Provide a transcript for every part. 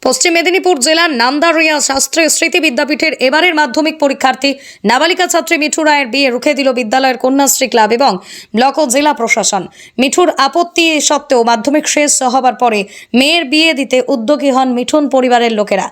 পশ্চিম মেদিনীপুর জেলার নান্দারিয়া শাস্ত্রী স্মৃতি বিদ্যাপীঠের এবারের মাধ্যমিক পরীক্ষার্থী নাবালিকা ছাত্রী মিঠু রায়ের বিয়ে রুখে দিল বিদ্যালয়ের কন্যাশ্রী ক্লাব এবং ব্লক ও জেলা প্রশাসন। মিঠুর আপত্তি সত্ত্বেও মাধ্যমিক শেষ হবার পরে মেয়ের বিয়ে দিতে উদ্যোগী হন মিঠুন পরিবারের লোকেরা।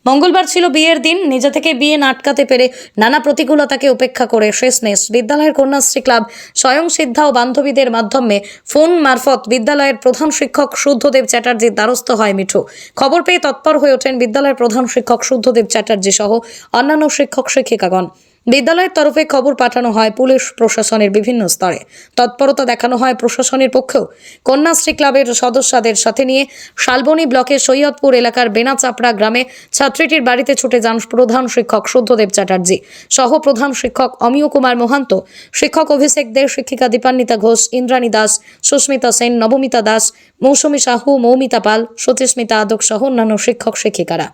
মঙ্গলবার ছিল বিয়ের দিন। নিজে থেকে বিয়ে না আটকাতে পেরে নানা প্রতিকূলতাকে উপেক্ষা করে শেষমেশ বিদ্যালয়ের কন্যাশ্রী ক্লাব স্বয়ং সিদ্ধা ও বান্ধবীদের মাধ্যমে ফোন মারফত বিদ্যালয়ের প্রধান শিক্ষক শুদ্ধদেব চ্যাটার্জির দ্বারস্থ হয় মিঠু। খবর পেয়ে তৎপর হয়ে ওঠেন বিদ্যালয়ের প্রধান শিক্ষক শুদ্ধদেব চ্যাটার্জি সহ অন্যান্য শিক্ষক শিক্ষিকাগণ। বিদ্যালয়ের তরফে খবর পাঠানো হয় পুলিশ প্রশাসনের বিভিন্ন স্তরে। তৎপরতা দেখানো হয় প্রশাসনের পক্ষেও। কন্যাশ্রী ক্লাবের সদস্যদের সাথে নিয়ে শালবনী ব্লকের সৈয়দপুর এলাকার বেনাচাপড়া গ্রামে ছাত্রীটির বাড়িতে ছুটে যান প্রধান শিক্ষক শুদ্ধদেব চ্যাটার্জি সহ প্রধান শিক্ষক অমিয় কুমার মোহান্ত, শিক্ষক অভিষেক দে, শিক্ষিকা দীপান্বিতা ঘোষ, ইন্দ্রাণী দাস, সুস্মিতা সেন, নবমিতা দাস, মৌসুমী সাহু, মৌমিতা পাল, সতীস্মিতা আদক সহ অন্যান্য শিক্ষক শিক্ষিকারা।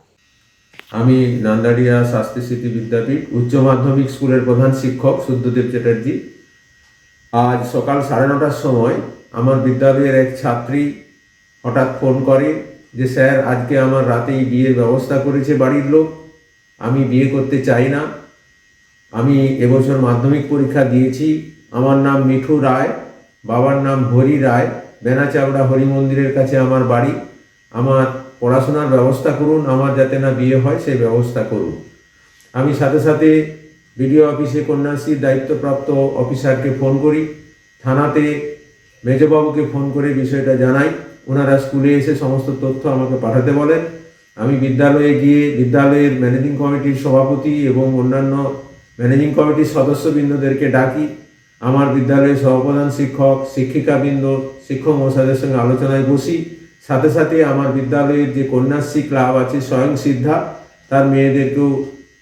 আমি নান্দারিয়া শাস্ত্রী স্মৃতি বিদ্যাপীঠ উচ্চ মাধ্যমিক স্কুলের প্রধান শিক্ষক শুদ্ধদেব চ্যাটার্জি। আজ সকাল 9:30টার সময় আমার বিদ্যালয়ের এক ছাত্রী হঠাৎ ফোন করে যে স্যার, আজকে আমার রাতেই বিয়ের ব্যবস্থা করেছে বাড়ির লোক, আমি বিয়ে করতে চাই না। আমি এবছর মাধ্যমিক পরীক্ষা দিয়েছি। আমার নাম মিঠু রায়, বাবার নাম হরি রায়, বেনাচাপড়া হরি মন্দিরের কাছে আমার বাড়ি। আমার পড়াশোনার ব্যবস্থা করুন, আমার যাতে না বিয়ে হয় সেই ব্যবস্থা করুন। আমি সাথে সাথে বিডিও অফিসে কন্যাশ্রীর দায়িত্বপ্রাপ্ত অফিসারকে ফোন করি, থানাতে মেজবাবুকে ফোন করে বিষয়টা জানাই। ওনারা স্কুলে এসে সমস্ত তথ্য আমাকে পাঠাতে বলেন। আমি বিদ্যালয়ে গিয়ে বিদ্যালয়ের ম্যানেজিং কমিটির সভাপতি এবং অন্যান্য ম্যানেজিং কমিটির সদস্যবৃন্দদেরকে ডাকি। আমার বিদ্যালয়ের সহপ্রধান শিক্ষক, শিক্ষিকাবৃন্দ, শিক্ষক মহাশয়দের সঙ্গে আলোচনায় বসি। সাথে সাথে আমার বিদ্যালয়ের যে কন্যাশ্রী ক্লাব আছে স্বয়ং সিদ্ধা, তার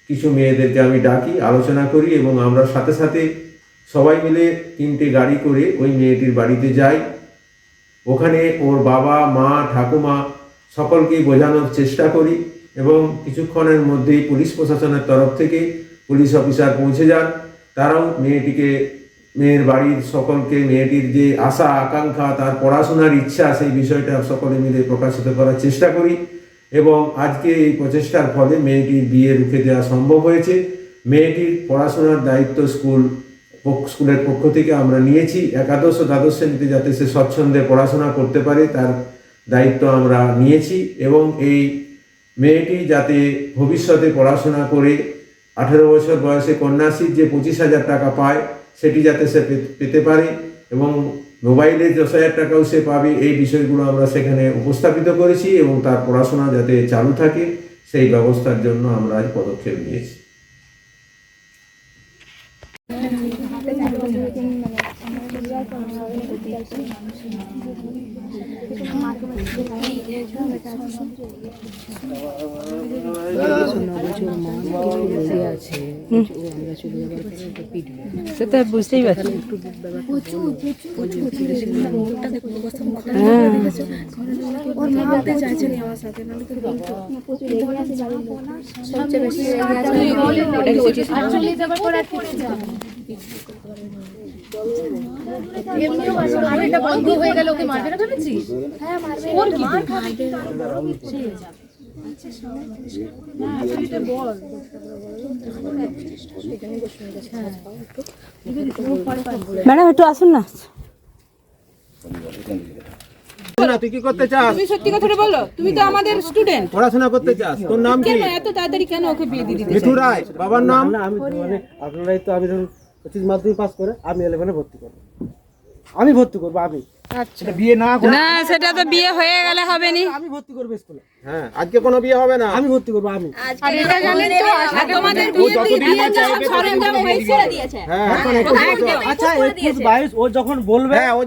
কিছু মেয়েদেরকে আমি ডাকি, আলোচনা করি এবং আমরা সাথে সাথে সবাই মিলে 3টে গাড়ি করে ওই মেয়েটির বাড়িতে যাই। ওখানে ওর বাবা, মা, ঠাকুমা সকলকেই বোঝানোর চেষ্টা করি এবং কিছুক্ষণের মধ্যেই পুলিশ প্রশাসনের তরফ থেকে পুলিশ অফিসার পৌঁছে যান। তারাও মেয়ের বাড়ির সকলকে মেয়েটির যে আশা আকাঙ্ক্ষা, তার পড়াশোনার ইচ্ছা, সেই বিষয়টা সকলে মিলে প্রকাশিত করার চেষ্টা করি এবং আজকে এই প্রচেষ্টার ফলে মেয়েটির বিয়ে রুখে দেওয়া সম্ভব হয়েছে। মেয়েটির পড়াশোনার দায়িত্ব স্কুলের পক্ষ থেকে আমরা নিয়েছি। একাদশ ও দ্বাদশ শ্রেণীতে যাতে সে স্বচ্ছন্দে পড়াশোনা করতে পারে তার দায়িত্ব আমরা নিয়েছি এবং এই মেয়েটি যাতে ভবিষ্যতে পড়াশোনা করে 18 বছর বয়সে কন্যাশ্রীর যে 25,000 টাকা পায় সেটি যাতে সে পেতে পারে এবং মোবাইলে 10,000 টাকাও সে পাবে, এই বিষয়গুলো আমরা সেখানে উপস্থাপিত করেছি এবং তার পড়াশোনা যাতে চালু থাকে সেই ব্যবস্থার জন্য আমরা এই পদক্ষেপ নিয়েছি। সেটা বুঝতেই পারছি। বন্ধ হয়ে গেল, ওকে মারবে না ভেবেছিস? হ্যাঁ মারবে। ওর কি ম্যাডাম একটু আসুন না। তুই কি করতে চাস? তুমি সত্যি কথাটা বলো, তুমি তো আমাদের স্টুডেন্ট। পড়াশোনা করতে চাস? তোর নাম কি? কেন এত তাড়াতাড়ি কেন ওকে বিয়ে দিয়ে দিতে? মিঠু রায়, বাবার নাম? আমি আপনারাই তো, আমি ধরুন 25 মাধ্যমিক পাস করে আমি 11-এ ভর্তি করব। আমি ভর্তি করব। আমি সেটা বিয়ে না করে না, সেটা তো বিয়ে হয়ে গেলে হবে না। আমি ভর্তি করব স্কুলে। হ্যাঁ, আজকে কোনো বিয়ে হবে না। আমি ভর্তি করব। আমি আর এটা জানেন তো, তোমাদের বিয়ে তো সব সরঞ্জাম হয়েছে। হ্যাঁ, আচ্ছা 21, 22 ও যখন বলবে, হ্যাঁ, ও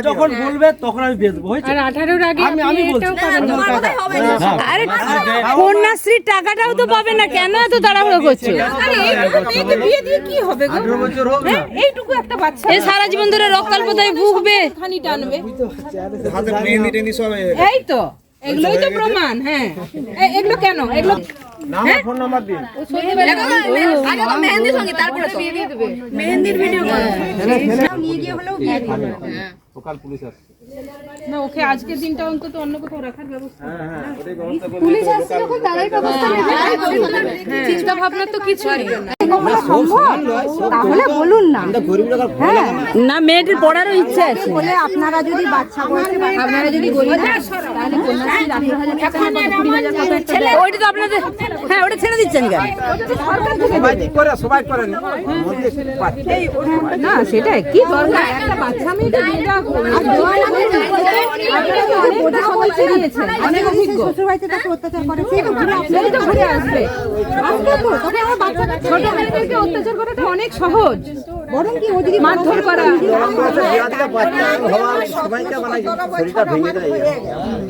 যখন বলবে তখন আমি বিয়ে দেব। হয়েছে? আর 18-র আগে আমি বলছি আরে কন্যাশ্রীর টাকাটাও তো পাবে না, কেন এত তাড়াহুড়ো করছো? আরে এইটুকু মেয়েকে বিয়ে দিয়ে কি হবে গো? 18 বছর হোক না। এইটুকু একটা বাচ্চা এ সারা জীবন ধরে রক্তাল্পতায় ভুগবে, খানি টানবে। হাতে মেহেন্দি টেন্দি সব এই তো এগুলোই তো প্রমাণ। হ্যাঁ, এগুলো কেন? এগুলো নাম আর ফোন নাম্বার দিন। মেহেন্দির সঙ্গে তারপরে বিয়ে দিয়ে দেবে। মেহেন্দির ভিডিও নিয়ে গিয়ে হলেও বিয়ে দিয়ে দেবে। লোকাল পুলিশ আসছে। না ওকে আজকের দিনটা অন্তত অন্য কোথাও রাখার ব্যবস্থা। হ্যাঁ ওটাই ব্যবস্থা করে পুলিশ আসছে যখন তারাই ব্যবস্থা নেবে। চিন্তা ভাবনার তো কিছু নেই। তাহলে বলুন না না মেয়েটির পড়ারও ইচ্ছা আছে বলে আপনারা যদি বাচ্চা বয়সে আপনারা যদি গরিব তাহলে কন্যাশ্রী 18,000 টাকা না 20,000 টাকা ছেলে ওইটা তো আপনাদের হ্যাঁ ওটা ছেড়ে দিচ্ছেন কেন সবাই করেন না সেটা কি দরকার একটা বাচ্চা মেয়েকে বিয়েটা অনেক অভিজ্ঞ শ্বশুর বাড়িতে তাকে অত্যাচার করে সেই তো ঘুরে আসবে তবে আমার বাচ্চাটা ছোট মেয়েদেরকে অত্যাচার করাটা অনেক সহজ, বরং কি ওদিকে মারধর করা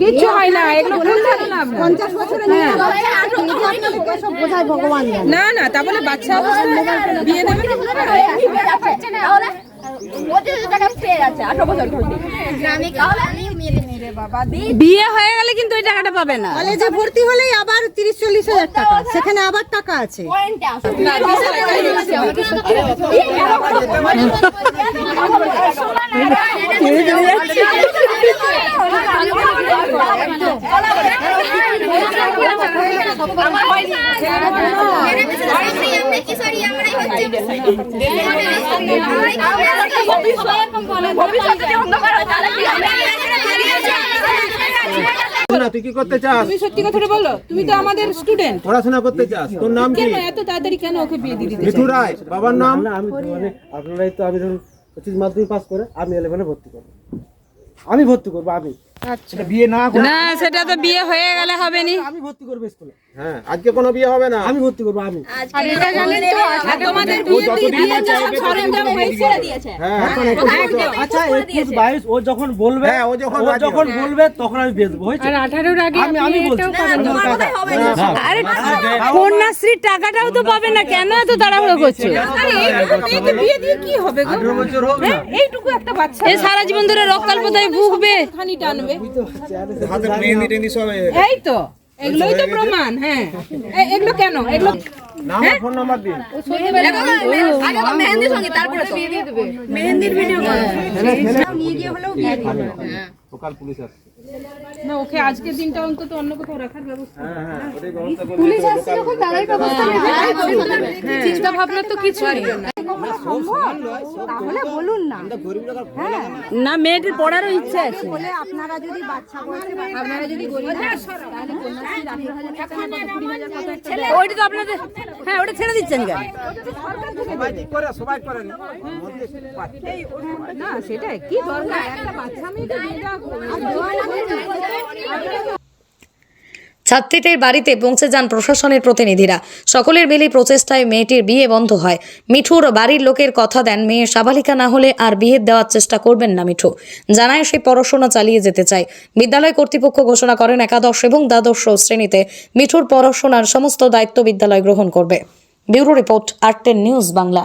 কিচ্ছু হয় না, এগুলো বলছেন না আপনারা। 50 বছরে নিয়ে সব বোঝায় ভগবান জানে। না না তা বলে বাচ্চা অবস্থায় বিয়ে দেবে না? বিয়ে হয়ে গেলে কিন্তু ওই টাকাটা পাবে না কলেজে ভর্তি হলেই আবার 30-40 হাজার টাকা সেখানে আবার টাকা আছে তুই কি করতে চাস? তুমি সত্যি কথাটা বলো, তুমি তো আমাদের স্টুডেন্ট, পড়াশোনা করতে চাস? তোর নাম কি? কেন এত তাড়াতাড়ি কেন ওকে বিয়ে দিয়ে দিতে মিঠু রায়। বাবার নাম? না আমি মানে আপনারাই তো আমি ধরুন 25 মাধ্যমিক পাস করে আমি 11-এ ভর্তি করবো। আমি ভর্তি করবো আমি। এটা বিয়ে না করে না সেটা তো বিয়ে হয়ে গেলে হবে নি। আমি ভর্তি করবো স্কুলে। হ্যাঁ আজকে কোনো বিয়ে হবে না। আমি ভর্তি করবো আমি। আর এটা জানেন তো তোমাদের বিয়ে দিয়ে সব সরঞ্জাম হয়েছে। হ্যাঁ আচ্ছা 21-22 ও যখন বলবে হ্যাঁ, ও যখন রাজি হবে। বলবে তখন আমি বিয়ে দেবো হয়েছে? আর 18-র আগে আমি বলছি আরে কন্যাশ্রীর টাকাটাও তো পাবে না কেন এত তাড়াহুড়ো করছো আরে এইটুকু মেয়েকে বিয়ে দিয়ে কি হবে গো? 18 বছর হোক না। এইটুকু একটা বাচ্চা এ সারা জীবন ধরে রক্তাল্পতায় ভুগবে খানি টানবে। হাতে মেহেন্দি টেন্দি সব এই তো এগুলোই তো প্রমাণ। হ্যাঁ এগুলো কেন এগুলো নাম আর ফোন নাম্বার দিন। লোকাল পুলিশ আসছে। না ওকে আজকের দিনটা অন্তত অন্য কোথাও রাখার ব্যবস্থা। হ্যাঁ ওটাই ব্যবস্থা করে পুলিশ আসছে যখন তারাই ব্যবস্থা নেবে। চিন্তা ভাবনার তো কিছু নেই। তাহলে বলুন না না মেয়েটির পড়ারও ইচ্ছা আছে বলে আপনারা যদি বাচ্চা বয়সে আপনারা যদি গরিব তাহলে কন্যাশ্রী 18,000 টাকা না 20,000 টাকা ছেলে ওইটা তো আপনাদের হ্যাঁ ওটা ছেড়ে দিচ্ছেন কেন সবাই করেন না সেটা কি দরকার একটা বাচ্চা মেয়েকে বিয়েটা ছাত্রীদের বাড়িতে পৌঁছে যান প্রশাসনের প্রতিনিধিরা। সকলের মিলে প্রচেষ্টায় মেয়েটির বিয়ে বন্ধ হয়। মিঠুর বাড়ির লোকের কথা দেন মেয়ে সাবালিকা না হলে আর বিয়ে দেওয়ার চেষ্টা করবেন না মিঠু। জানায় সে পড়াশোনা চালিয়ে যেতে চায়। বিদ্যালয় কর্তৃপক্ষ ঘোষণা করেন একাদশ এবং দ্বাদশ শ্রেণীতে মিঠুর পড়াশোনার সমস্ত দায়িত্ব বিদ্যালয় গ্রহণ করবে। ব্যুরো রিপোর্ট আর10 নিউজ বাংলা।